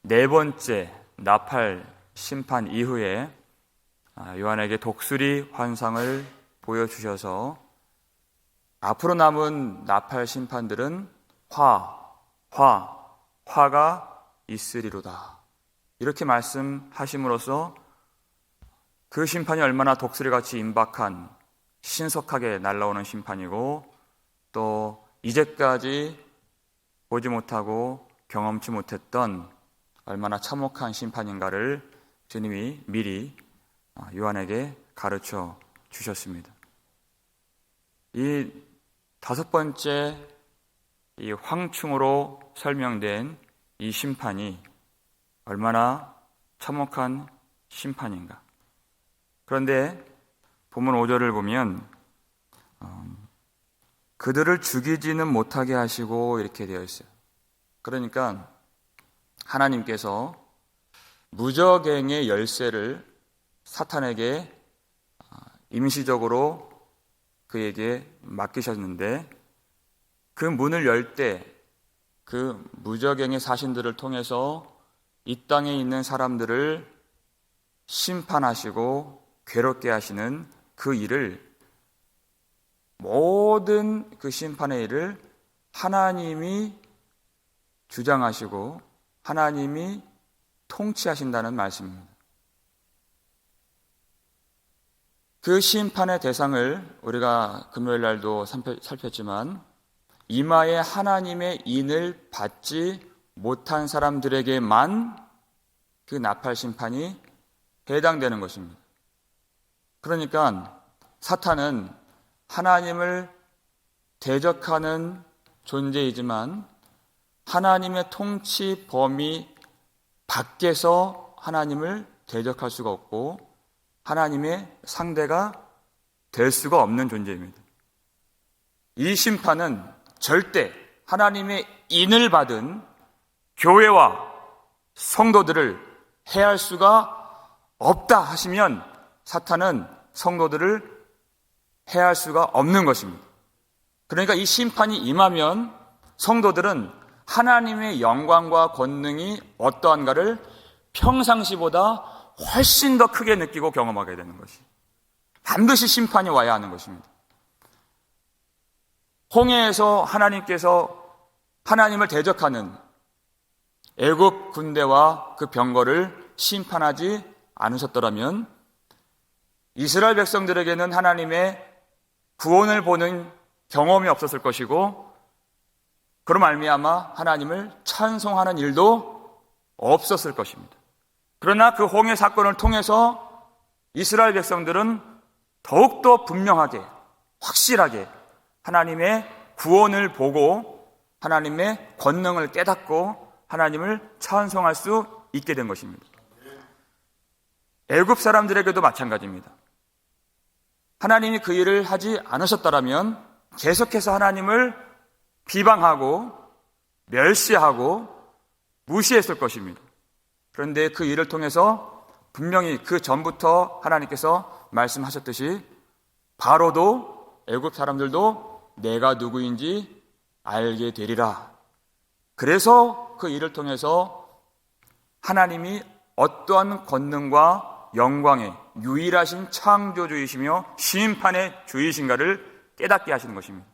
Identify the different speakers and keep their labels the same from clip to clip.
Speaker 1: 네 번째 나팔 심판 이후에 요한에게 독수리 환상을 보여주셔서 앞으로 남은 나팔 심판들은 화가 있으리로다. 이렇게 말씀하심으로써 그 심판이 얼마나 독수리같이 임박한 신속하게 날아오는 심판이고 또 이제까지 보지 못하고 경험치 못했던 얼마나 참혹한 심판인가를 주님이 미리 요한에게 가르쳐 주셨습니다. 이 다섯 번째 이 황충으로 설명된 이 심판이 얼마나 참혹한 심판인가. 그런데 본문 5절을 보면 그들을 죽이지는 못하게 하시고 이렇게 되어 있어요. 그러니까 하나님께서 무적행의 열쇠를 사탄에게 임시적으로 그에게 맡기셨는데 그 문을 열 때 그 무적행의 사신들을 통해서 이 땅에 있는 사람들을 심판하시고 괴롭게 하시는 그 일을, 모든 그 심판의 일을 하나님이 주장하시고 하나님이 통치하신다는 말씀입니다. 그 심판의 대상을 우리가 금요일 날도 살폈지만 이마에 하나님의 인을 받지 못한 사람들에게만 그 나팔 심판이 해당되는 것입니다. 그러니까 사탄은 하나님을 대적하는 존재이지만 하나님의 통치 범위 밖에서 하나님을 대적할 수가 없고 하나님의 상대가 될 수가 없는 존재입니다. 이 심판은 절대 하나님의 인을 받은 교회와 성도들을 해할 수가 없다 하시면 사탄은 성도들을 해할 수가 없는 것입니다. 그러니까 이 심판이 임하면 성도들은 하나님의 영광과 권능이 어떠한가를 평상시보다 훨씬 더 크게 느끼고 경험하게 되는 것이 반드시 심판이 와야 하는 것입니다. 홍해에서 하나님께서 하나님을 대적하는 애굽 군대와 그 병거를 심판하지 않으셨더라면 이스라엘 백성들에게는 하나님의 구원을 보는 경험이 없었을 것이고 그로 말미암아 하나님을 찬송하는 일도 없었을 것입니다. 그러나 그 홍해 사건을 통해서 이스라엘 백성들은 더욱더 분명하게 확실하게 하나님의 구원을 보고 하나님의 권능을 깨닫고 하나님을 찬송할 수 있게 된 것입니다. 애굽 사람들에게도 마찬가지입니다. 하나님이 그 일을 하지 않으셨더라면 계속해서 하나님을 비방하고 멸시하고 무시했을 것입니다. 그런데 그 일을 통해서 분명히 그 전부터 하나님께서 말씀하셨듯이 바로도 애굽 사람들도 내가 누구인지 알게 되리라. 그래서 그 일을 통해서 하나님이 어떠한 권능과 영광의 유일하신 창조주이시며 심판의 주이신가를 깨닫게 하시는 것입니다.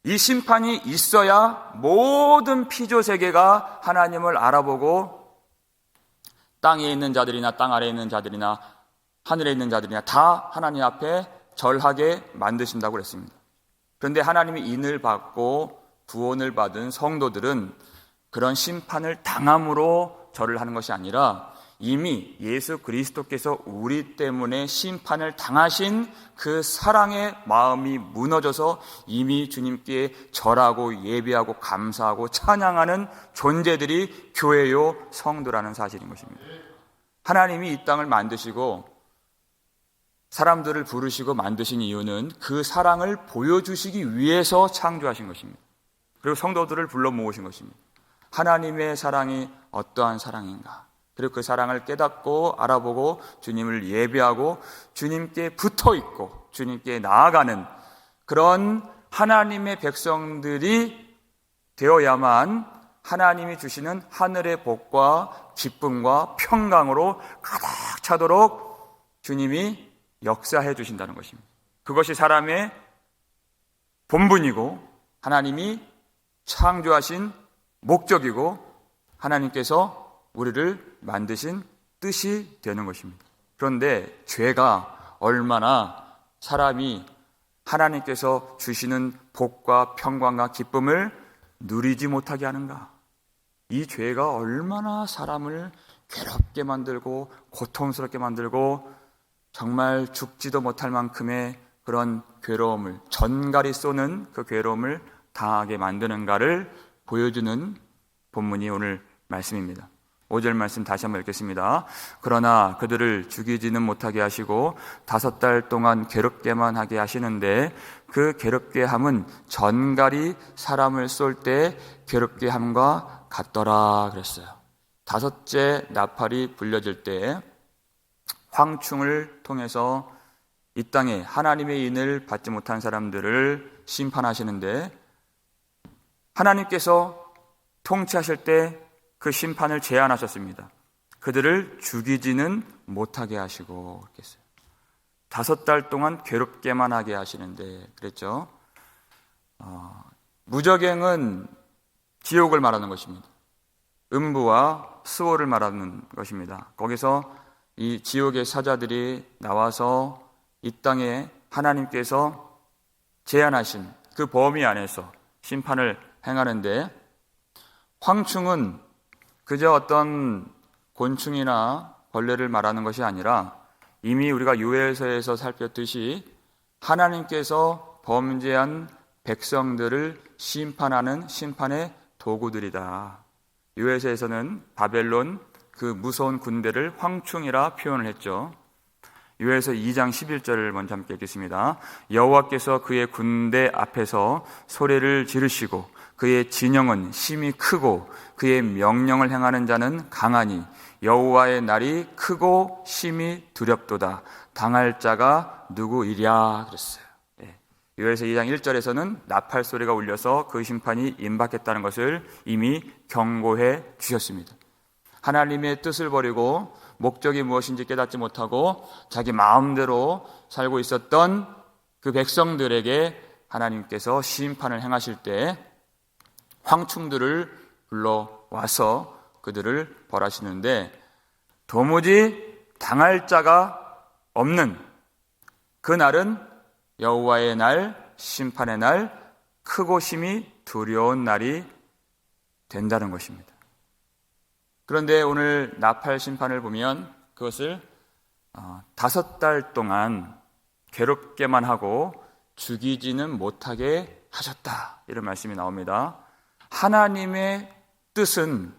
Speaker 1: 이 심판이 있어야 모든 피조세계가 하나님을 알아보고 땅에 있는 자들이나 땅 아래에 있는 자들이나 하늘에 있는 자들이나 다 하나님 앞에 절하게 만드신다고 그랬습니다. 그런데 하나님이 인을 받고 구원을 받은 성도들은 그런 심판을 당함으로 절을 하는 것이 아니라 이미 예수 그리스도께서 우리 때문에 심판을 당하신 그 사랑의 마음이 무너져서 이미 주님께 절하고 예배하고 감사하고 찬양하는 존재들이 교회요 성도라는 사실인 것입니다. 하나님이 이 땅을 만드시고 사람들을 부르시고 만드신 이유는 그 사랑을 보여주시기 위해서 창조하신 것입니다. 그리고 성도들을 불러 모으신 것입니다. 하나님의 사랑이 어떠한 사랑인가, 그리고 그 사랑을 깨닫고 알아보고 주님을 예배하고 주님께 붙어있고 주님께 나아가는 그런 하나님의 백성들이 되어야만 하나님이 주시는 하늘의 복과 기쁨과 평강으로 가득 차도록 주님이 역사해 주신다는 것입니다. 그것이 사람의 본분이고 하나님이 창조하신 목적이고 하나님께서 우리를 만드신 뜻이 되는 것입니다. 그런데 죄가 얼마나 사람이 하나님께서 주시는 복과 평강과 기쁨을 누리지 못하게 하는가? 이 죄가 얼마나 사람을 괴롭게 만들고 고통스럽게 만들고 정말 죽지도 못할 만큼의 그런 괴로움을, 전갈이 쏘는 그 괴로움을 당하게 만드는가를 보여주는 본문이 오늘 말씀입니다. 5절 말씀 다시 한번 읽겠습니다. 그러나 그들을 죽이지는 못하게 하시고 5달 동안 괴롭게만 하게 하시는데 그 괴롭게 함은 전갈이 사람을 쏠 때 괴롭게 함과 같더라 그랬어요. 5째 나팔이 불려질 때 황충을 통해서 이 땅에 하나님의 인을 받지 못한 사람들을 심판하시는데 하나님께서 통치하실 때 그 심판을 제안하셨습니다. 그들을 죽이지는 못하게 하시고 그랬어요. 5달 동안 괴롭게만 하게 하시는데 그랬죠. 무저갱은 지옥을 말하는 것입니다. 음부와 수오를 말하는 것입니다. 거기서 이 지옥의 사자들이 나와서 이 땅에 하나님께서 제안하신 그 범위 안에서 심판을 행하는데 황충은 그저 어떤 곤충이나 벌레를 말하는 것이 아니라 이미 우리가 요엘서에서 살폈듯이 하나님께서 범죄한 백성들을 심판하는 심판의 도구들이다. 요엘서에서는 바벨론 그 무서운 군대를 황충이라 표현을 했죠. 요엘서 2장 11절을 먼저 함께 읽겠습니다. 여호와께서 그의 군대 앞에서 소리를 지르시고 그의 진영은 심히 크고 그의 명령을 행하는 자는 강하니 여호와의 날이 크고 심히 두렵도다. 당할 자가 누구이랴 그랬어요. 요엘서 2장 1절에서는 나팔 소리가 울려서 그 심판이 임박했다는 것을 이미 경고해 주셨습니다. 하나님의 뜻을 버리고 목적이 무엇인지 깨닫지 못하고 자기 마음대로 살고 있었던 그 백성들에게 하나님께서 심판을 행하실 때 황충들을 불러와서 그들을 벌하시는데 도무지 당할 자가 없는 그 날은 여호와의 날, 심판의 날, 크고 심히 두려운 날이 된다는 것입니다. 그런데 오늘 나팔 심판을 보면 그것을 5달 동안 괴롭게만 하고 죽이지는 못하게 하셨다. 이런 말씀이 나옵니다. 하나님의 뜻은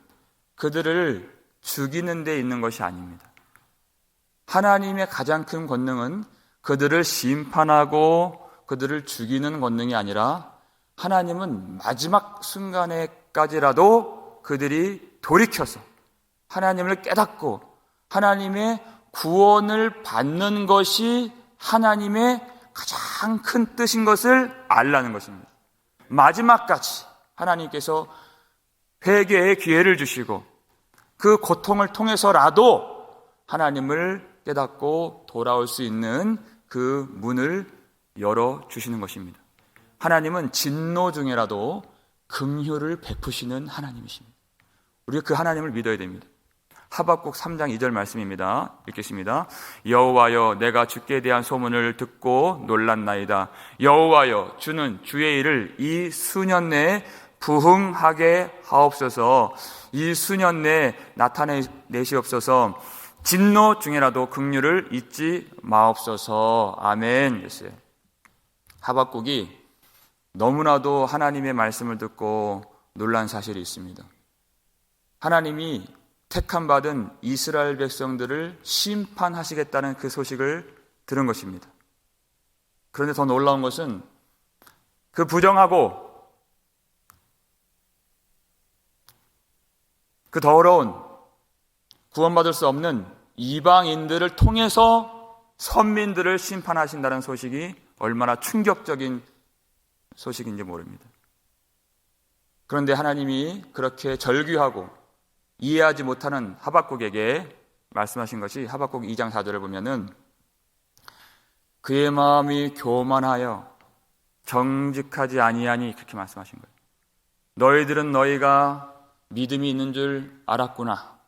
Speaker 1: 그들을 죽이는 데 있는 것이 아닙니다. 하나님의 가장 큰 권능은 그들을 심판하고 그들을 죽이는 권능이 아니라 하나님은 마지막 순간에까지라도 그들이 돌이켜서 하나님을 깨닫고 하나님의 구원을 받는 것이 하나님의 가장 큰 뜻인 것을 알라는 것입니다. 마지막까지 하나님께서 회개의 기회를 주시고 그 고통을 통해서라도 하나님을 깨닫고 돌아올 수 있는 그 문을 열어주시는 것입니다. 하나님은 진노 중에라도 긍휼을 베푸시는 하나님이십니다. 우리가 그 하나님을 믿어야 됩니다. 하박국 3장 2절 말씀입니다. 읽겠습니다. 여호와여 내가 주께 대한 소문을 듣고 놀랐나이다. 여호와여 주는 주의 일을 이 수년 내에 부흥하게 하옵소서. 이 수년 내에 나타내시옵소서. 진노 중에라도 긍휼을 잊지 마옵소서. 아멘. 했어요. 하박국이 너무나도 하나님의 말씀을 듣고 놀란 사실이 있습니다. 하나님이 택함받은 이스라엘 백성들을 심판하시겠다는 그 소식을 들은 것입니다. 그런데 더 놀라운 것은 그 부정하고 그 더러운 구원받을 수 없는 이방인들을 통해서 선민들을 심판하신다는 소식이 얼마나 충격적인 소식인지 모릅니다. 그런데 하나님이 그렇게 절규하고 이해하지 못하는 하박국에게 말씀하신 것이 하박국 2장 4절을 보면은 그의 마음이 교만하여 정직하지 아니하니 그렇게 말씀하신 거예요. 너희들은 너희가 믿음이 있는 줄 알았구나.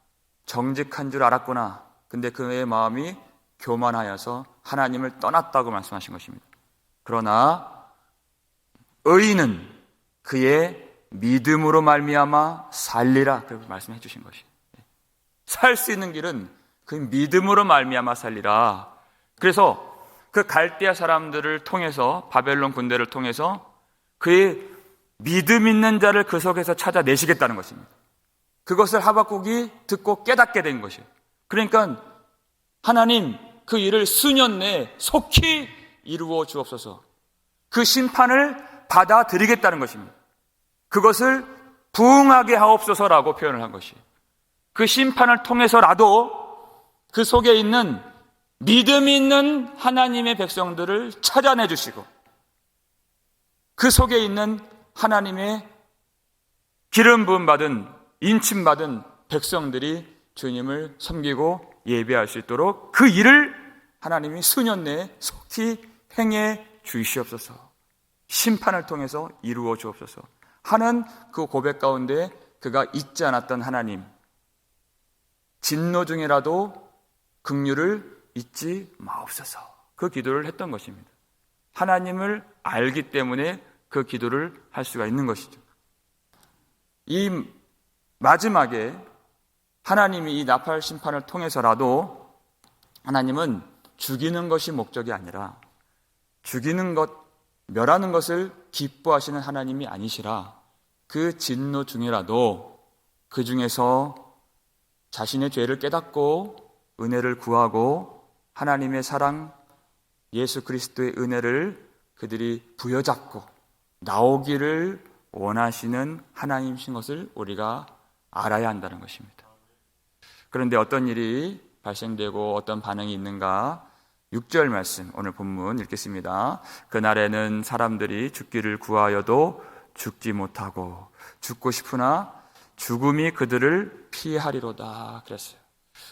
Speaker 1: 정직한 줄 알았구나. 근데 그의 마음이 교만하여서 하나님을 떠났다고 말씀하신 것입니다. 그러나 의인은 그의 믿음으로 말미암아 살리라. 그렇게 말씀해 주신 것이에요. 살 수 있는 길은 그 믿음으로 말미암아 살리라. 그래서 그 갈대아 사람들을 통해서 바벨론 군대를 통해서 그의 믿음 있는 자를 그 속에서 찾아내시겠다는 것입니다. 그것을 하박국이 듣고 깨닫게 된 것이에요. 그러니까 하나님 그 일을 수년 내에 속히 이루어 주옵소서. 그 심판을 받아들이겠다는 것입니다. 그것을 부응하게 하옵소서라고 표현을 한 것이에요. 그 심판을 통해서라도 그 속에 있는 믿음이 있는 하나님의 백성들을 찾아내 주시고 그 속에 있는 하나님의 기름 부음 받은 인침 받은 백성들이 주님을 섬기고 예배할 수 있도록 그 일을 하나님이 수년 내에 속히 행해 주시옵소서. 심판을 통해서 이루어 주옵소서 하는 그 고백 가운데 그가 잊지 않았던 하나님, 진노 중이라도 긍휼을 잊지 마옵소서. 그 기도를 했던 것입니다. 하나님을 알기 때문에 그 기도를 할 수가 있는 것이죠. 이 마지막에 하나님이 이 나팔 심판을 통해서라도 하나님은 죽이는 것이 목적이 아니라 죽이는 것, 멸하는 것을 기뻐하시는 하나님이 아니시라 그 진노 중이라도 그 중에서 자신의 죄를 깨닫고 은혜를 구하고 하나님의 사랑, 예수 그리스도의 은혜를 그들이 부여잡고 나오기를 원하시는 하나님이신 것을 우리가 알아야 한다는 것입니다. 그런데 어떤 일이 발생되고 어떤 반응이 있는가? 6절 말씀, 오늘 본문 읽겠습니다. 그날에는 사람들이 죽기를 구하여도 죽지 못하고 죽고 싶으나 죽음이 그들을 피하리로다 그랬어요.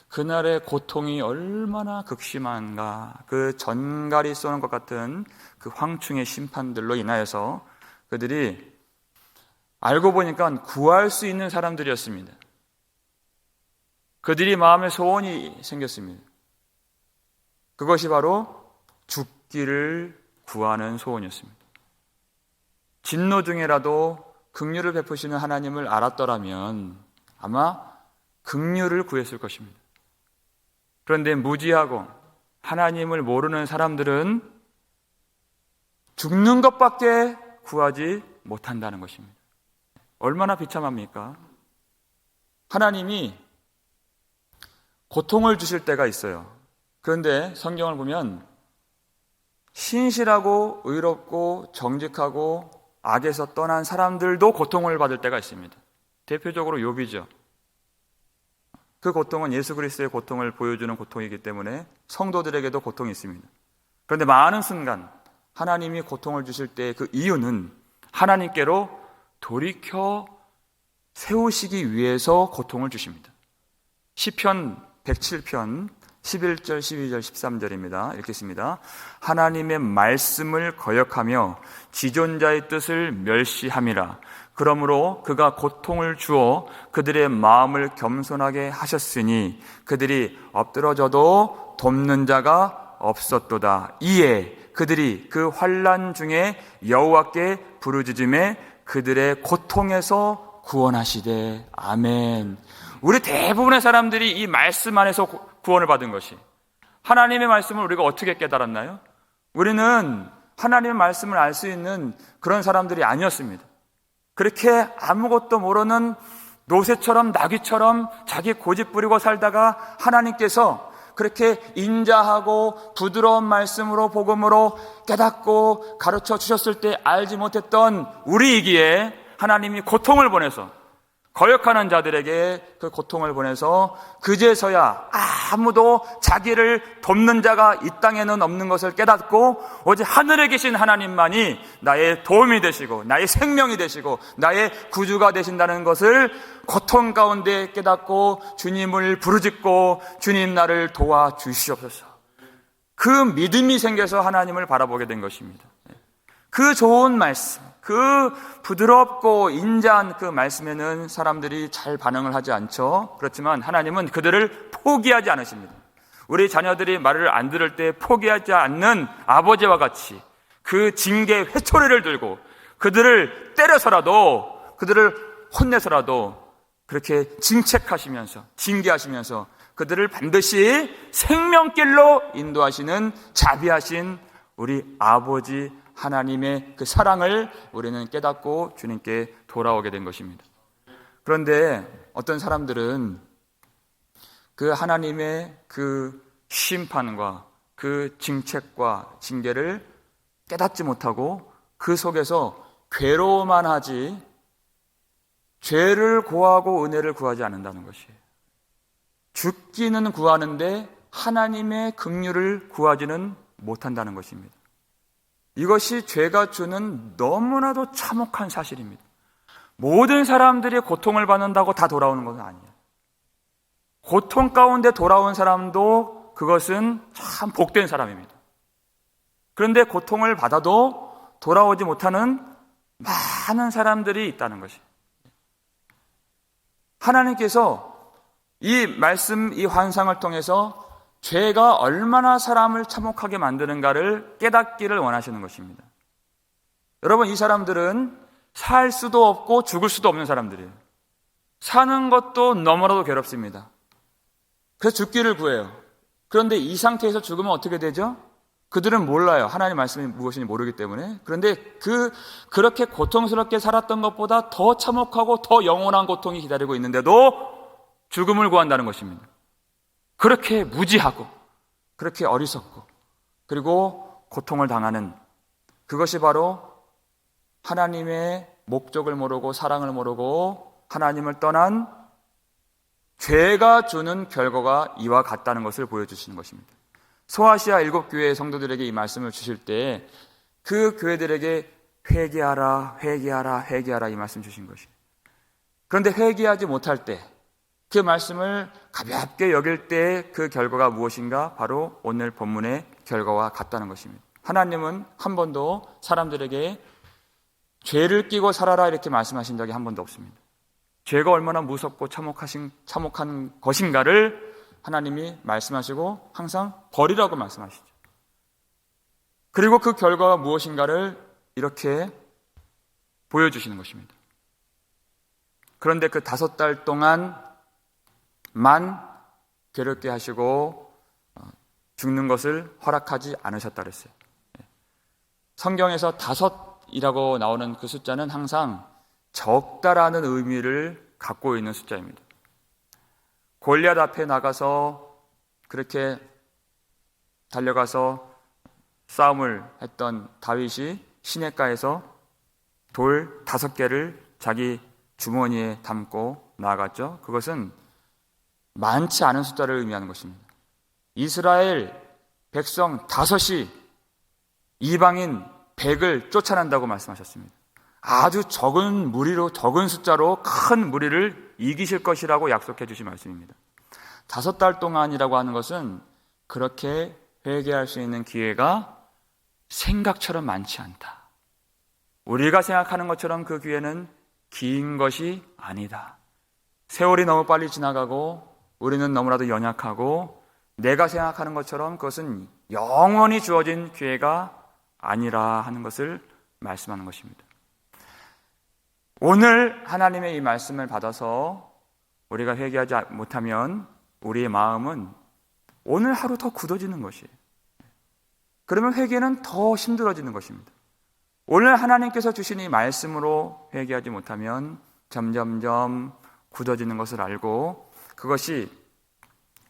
Speaker 1: 그날의 고통이 얼마나 극심한가. 그 전갈이 쏘는 것 같은 그 황충의 심판들로 인하여서 그들이 알고 보니까 구할 수 있는 사람들이었습니다. 그들이 마음에 소원이 생겼습니다. 그것이 바로 죽기를 구하는 소원이었습니다. 진노 중에라도 긍휼을 베푸시는 하나님을 알았더라면 아마 긍휼을 구했을 것입니다. 그런데 무지하고 하나님을 모르는 사람들은 죽는 것밖에 구하지 못한다는 것입니다. 얼마나 비참합니까? 하나님이 고통을 주실 때가 있어요. 그런데 성경을 보면 신실하고 의롭고 정직하고 악에서 떠난 사람들도 고통을 받을 때가 있습니다. 대표적으로 욥이죠. 그 고통은 예수 그리스도의 고통을 보여주는 고통이기 때문에 성도들에게도 고통이 있습니다. 그런데 많은 순간 하나님이 고통을 주실 때 그 이유는 하나님께로 돌이켜 세우시기 위해서 고통을 주십니다. 시편 107편 11절, 12절, 13절입니다. 읽겠습니다. 하나님의 말씀을 거역하며 지존자의 뜻을 멸시함이라. 그러므로 그가 고통을 주어 그들의 마음을 겸손하게 하셨으니 그들이 엎드러져도 돕는 자가 없었도다. 이에 그들이 그 환난 중에 여호와께 부르짖음에 그들의 고통에서 구원하시되. 아멘. 우리 대부분의 사람들이 이 말씀 안에서 구원을 받은 것이, 하나님의 말씀을 우리가 어떻게 깨달았나요? 우리는 하나님의 말씀을 알 수 있는 그런 사람들이 아니었습니다. 그렇게 아무것도 모르는 노새처럼 나귀처럼 자기 고집 부리고 살다가 하나님께서 그렇게 인자하고 부드러운 말씀으로 복음으로 깨닫고 가르쳐 주셨을 때 알지 못했던 우리이기에 하나님이 고통을 보내서 거역하는 자들에게 그 고통을 보내서 그제서야 아무도 자기를 돕는 자가 이 땅에는 없는 것을 깨닫고 오직 하늘에 계신 하나님만이 나의 도움이 되시고 나의 생명이 되시고 나의 구주가 되신다는 것을 고통 가운데 깨닫고 주님을 부르짖고 주님 나를 도와주시옵소서. 그 믿음이 생겨서 하나님을 바라보게 된 것입니다. 그 좋은 말씀, 그 부드럽고 인자한 그 말씀에는 사람들이 잘 반응을 하지 않죠. 그렇지만 하나님은 그들을 포기하지 않으십니다. 우리 자녀들이 말을 안 들을 때 포기하지 않는 아버지와 같이 그 징계 회초리를 들고 그들을 때려서라도, 그들을 혼내서라도 그렇게 징책하시면서, 징계하시면서 그들을 반드시 생명길로 인도하시는 자비하신 우리 아버지 하나님의 그 사랑을 우리는 깨닫고 주님께 돌아오게 된 것입니다. 그런데 어떤 사람들은 그 하나님의 그 심판과 그 징책과 징계를 깨닫지 못하고 그 속에서 괴로워만 하지 죄를 고하고 은혜를 구하지 않는다는 것이에요. 죽기는 구하는데 하나님의 긍휼을 구하지는 못한다는 것입니다. 이것이 죄가 주는 너무나도 참혹한 사실입니다. 모든 사람들이 고통을 받는다고 다 돌아오는 것은 아니에요. 고통 가운데 돌아온 사람도 그것은 참 복된 사람입니다. 그런데 고통을 받아도 돌아오지 못하는 많은 사람들이 있다는 것이에요. 하나님께서 이 말씀, 이 환상을 통해서 죄가 얼마나 사람을 참혹하게 만드는가를 깨닫기를 원하시는 것입니다. 여러분, 이 사람들은 살 수도 없고 죽을 수도 없는 사람들이에요. 사는 것도 너무나도 괴롭습니다. 그래서 죽기를 구해요. 그런데 이 상태에서 죽으면 어떻게 되죠? 그들은 몰라요. 하나님의 말씀이 무엇인지 모르기 때문에. 그런데 그렇게 고통스럽게 살았던 것보다 더 참혹하고 더 영원한 고통이 기다리고 있는데도 죽음을 구한다는 것입니다. 그렇게 무지하고 그렇게 어리석고 그리고 고통을 당하는, 그것이 바로 하나님의 목적을 모르고 사랑을 모르고 하나님을 떠난 죄가 주는 결과가 이와 같다는 것을 보여주시는 것입니다. 소아시아 7교회 성도들에게 이 말씀을 주실 때 그 교회들에게 회개하라, 회개하라, 회개하라 이 말씀 주신 것이에요. 그런데 회개하지 못할 때 그 말씀을 가볍게 여길 때 그 결과가 무엇인가? 바로 오늘 본문의 결과와 같다는 것입니다. 하나님은 한 번도 사람들에게 죄를 끼고 살아라 이렇게 말씀하신 적이 한 번도 없습니다. 죄가 얼마나 무섭고 참혹한 것인가를 하나님이 말씀하시고 항상 버리라고 말씀하시죠. 그리고 그 결과가 무엇인가를 이렇게 보여주시는 것입니다. 그런데 그 5달 동안만 괴롭게 하시고 죽는 것을 허락하지 않으셨다 그랬어요. 성경에서 5이라고 나오는 그 숫자는 항상 적다라는 의미를 갖고 있는 숫자입니다. 골리앗 앞에 나가서 그렇게 달려가서 싸움을 했던 다윗이 시냇가에서 돌 5개를 자기 주머니에 담고 나아갔죠. 그것은 많지 않은 숫자를 의미하는 것입니다. 이스라엘 백성 5이 이방인 100을 쫓아낸다고 말씀하셨습니다. 아주 적은 무리로, 적은 숫자로 큰 무리를 이기실 것이라고 약속해 주신 말씀입니다. 5달 동안이라고 하는 것은 그렇게 회개할 수 있는 기회가 생각처럼 많지 않다. 우리가 생각하는 것처럼 그 기회는 긴 것이 아니다. 세월이 너무 빨리 지나가고 우리는 너무나도 연약하고 내가 생각하는 것처럼 그것은 영원히 주어진 기회가 아니라 하는 것을 말씀하는 것입니다. 오늘 하나님의 이 말씀을 받아서 우리가 회개하지 못하면 우리의 마음은 오늘 하루 더 굳어지는 것이에요. 그러면 회개는 더 힘들어지는 것입니다. 오늘 하나님께서 주신 이 말씀으로 회개하지 못하면 점점점 굳어지는 것을 알고 그것이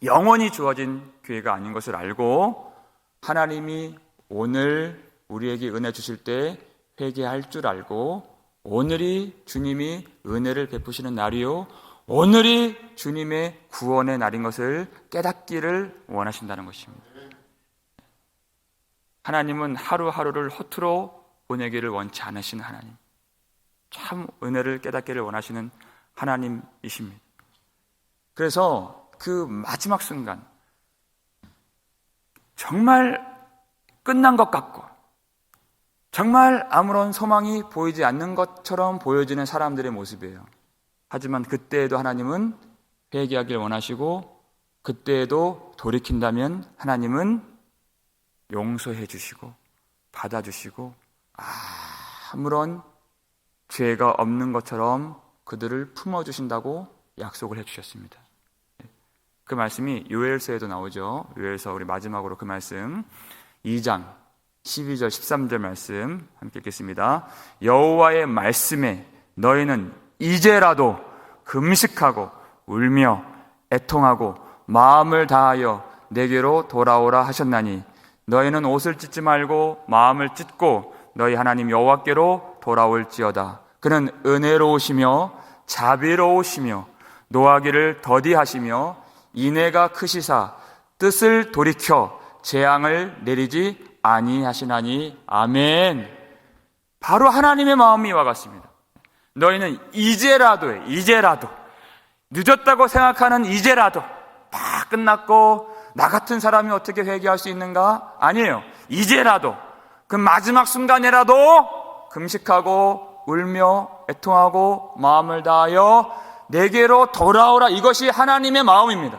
Speaker 1: 영원히 주어진 기회가 아닌 것을 알고 하나님이 오늘 우리에게 은혜 주실 때 회개할 줄 알고 오늘이 주님이 은혜를 베푸시는 날이요, 오늘이 주님의 구원의 날인 것을 깨닫기를 원하신다는 것입니다. 하나님은 하루하루를 허투루 보내기를 원치 않으신 하나님, 참 은혜를 깨닫기를 원하시는 하나님이십니다. 그래서 그 마지막 순간, 정말 끝난 것 같고 정말 아무런 소망이 보이지 않는 것처럼 보여지는 사람들의 모습이에요. 하지만 그때에도 하나님은 회개하길 원하시고, 그때에도 돌이킨다면 하나님은 용서해 주시고 받아주시고 아무런 죄가 없는 것처럼 그들을 품어주신다고 약속을 해주셨습니다. 그 말씀이 요엘서에도 나오죠. 요엘서 우리 마지막으로 그 말씀 2장 12절 13절 말씀 함께 읽겠습니다. 여호와의 말씀에 너희는 이제라도 금식하고 울며 애통하고 마음을 다하여 내게로 돌아오라 하셨나니 너희는 옷을 찢지 말고 마음을 찢고 너희 하나님 여호와께로 돌아올지어다. 그는 은혜로우시며 자비로우시며 노하기를 더디하시며 인애가 크시사 뜻을 돌이켜 재앙을 내리지 아니하시나니. 아멘. 바로 하나님의 마음이 이와 같습니다. 너희는 이제라도 늦었다고 생각하는 이제라도 다 끝났고 나 같은 사람이 어떻게 회개할 수 있는가? 아니에요. 이제라도 그 마지막 순간이라도 금식하고 울며 애통하고 마음을 다하여 내게로 돌아오라. 이것이 하나님의 마음입니다.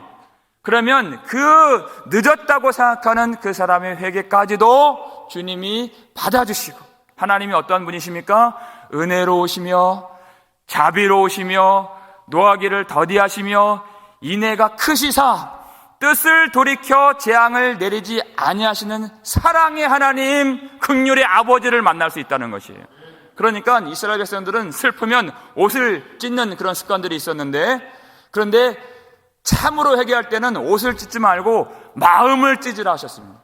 Speaker 1: 그러면 그 늦었다고 생각하는 그 사람의 회개까지도 주님이 받아주시고, 하나님이 어떠한 분이십니까? 은혜로우시며 자비로우시며 노하기를 더디하시며 인애가 크시사 뜻을 돌이켜 재앙을 내리지 아니하시는 사랑의 하나님, 긍휼의 아버지를 만날 수 있다는 것이에요. 그러니까 이스라엘 백성들은 슬프면 옷을 찢는 그런 습관들이 있었는데, 그런데 참으로 회개할 때는 옷을 찢지 말고 마음을 찢으라 하셨습니다.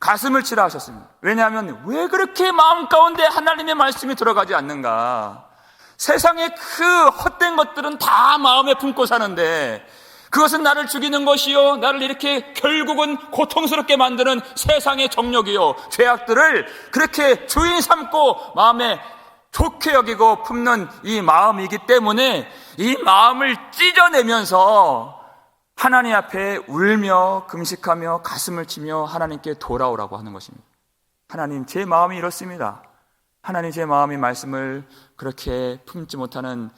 Speaker 1: 가슴을 치라 하셨습니다. 왜냐하면 왜 그렇게 마음 가운데 하나님의 말씀이 들어가지 않는가? 세상의 그 헛된 것들은 다 마음에 품고 사는데 그것은 나를 죽이는 것이요, 나를 이렇게 결국은 고통스럽게 만드는 세상의 정욕이요, 죄악들을 그렇게 주인 삼고 마음에 좋게 여기고 품는 이 마음이기 때문에 이 마음을 찢어내면서 하나님 앞에 울며 금식하며 가슴을 치며 하나님께 돌아오라고 하는 것입니다. 하나님, 제 마음이 이렇습니다. 하나님, 제 마음이 말씀을 그렇게 품지 못하는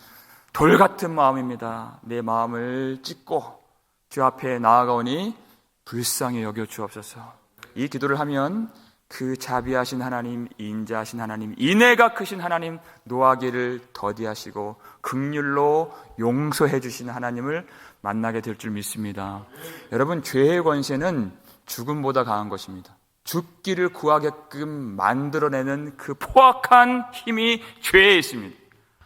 Speaker 1: 돌 같은 마음입니다. 내 마음을 찢고 주 앞에 나아가오니 불쌍히 여겨 주옵소서. 이 기도를 하면 그 자비하신 하나님, 인자하신 하나님, 인애가 크신 하나님, 노하기를 더디하시고 긍휼로 용서해 주시는 하나님을 만나게 될 줄 믿습니다. 여러분, 죄의 권세는 죽음보다 강한 것입니다. 죽기를 구하게끔 만들어내는 그 포악한 힘이 죄에 있습니다.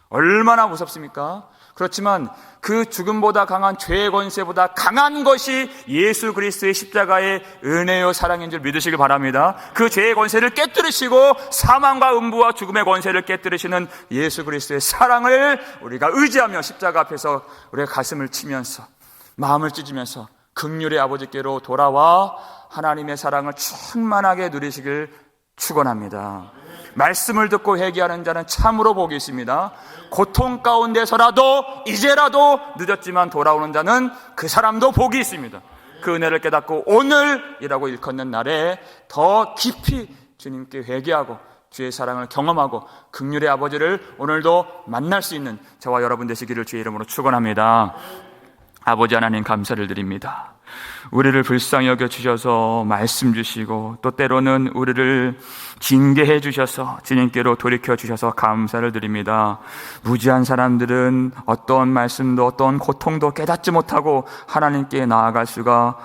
Speaker 1: 얼마나 무섭습니까? 그렇지만 그 죽음보다 강한 죄의 권세보다 강한 것이 예수 그리스도의 십자가의 은혜요 사랑인 줄 믿으시길 바랍니다. 그 죄의 권세를 깨뜨리시고 사망과 음부와 죽음의 권세를 깨뜨리시는 예수 그리스도의 사랑을 우리가 의지하며 십자가 앞에서 우리가 가슴을 치면서 마음을 찢으면서 긍휼의 아버지께로 돌아와 하나님의 사랑을 충만하게 누리시길 축원합니다. 말씀을 듣고 회개하는 자는 참으로 복이 있습니다. 고통 가운데서라도 이제라도 늦었지만 돌아오는 자는 그 사람도 복이 있습니다. 그 은혜를 깨닫고 오늘이라고 일컫는 날에 더 깊이 주님께 회개하고 주의 사랑을 경험하고 긍휼의 아버지를 오늘도 만날 수 있는 저와 여러분 되시기를 주의 이름으로 축원합니다. 아버지 하나님, 감사를 드립니다. 우리를 불쌍히 여겨주셔서 말씀 주시고 또 때로는 우리를 징계해 주셔서 주님께로 돌이켜 주셔서 감사를 드립니다. 무지한 사람들은 어떤 말씀도 어떤 고통도 깨닫지 못하고 하나님께 나아갈 수가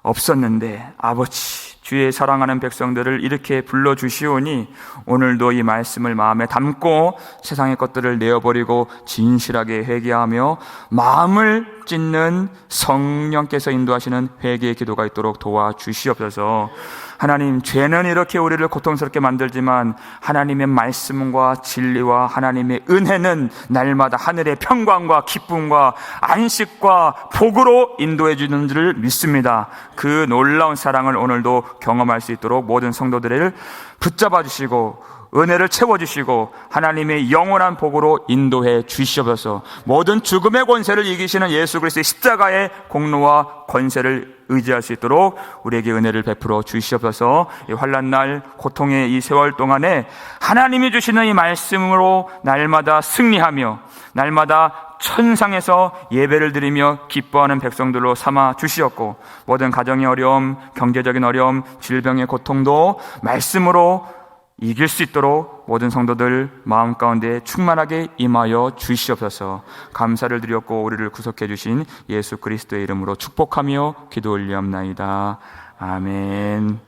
Speaker 1: 없었는데 아버지, 주의 사랑하는 백성들을 이렇게 불러주시오니 오늘도 이 말씀을 마음에 담고 세상의 것들을 내어버리고 진실하게 회개하며 마음을 짓는 성령께서 인도하시는 회개의 기도가 있도록 도와주시옵소서. 하나님, 죄는 이렇게 우리를 고통스럽게 만들지만 하나님의 말씀과 진리와 하나님의 은혜는 날마다 하늘의 평강과 기쁨과 안식과 복으로 인도해 주는 줄 믿습니다. 그 놀라운 사랑을 오늘도 경험할 수 있도록 모든 성도들을 붙잡아 주시고 은혜를 채워주시고 하나님의 영원한 복으로 인도해 주시옵소서. 모든 죽음의 권세를 이기시는 예수 그리스도의 십자가의 공로와 권세를 의지할 수 있도록 우리에게 은혜를 베풀어 주시옵소서. 이 환난날 고통의 이 세월 동안에 하나님이 주시는 이 말씀으로 날마다 승리하며 날마다 천상에서 예배를 드리며 기뻐하는 백성들로 삼아 주시었고, 모든 가정의 어려움, 경제적인 어려움, 질병의 고통도 말씀으로 이길 수 있도록 모든 성도들 마음 가운데 충만하게 임하여 주시옵소서. 감사를 드렸고 우리를 구속해 주신 예수 그리스도의 이름으로 축복하며 기도 올리옵나이다. 아멘.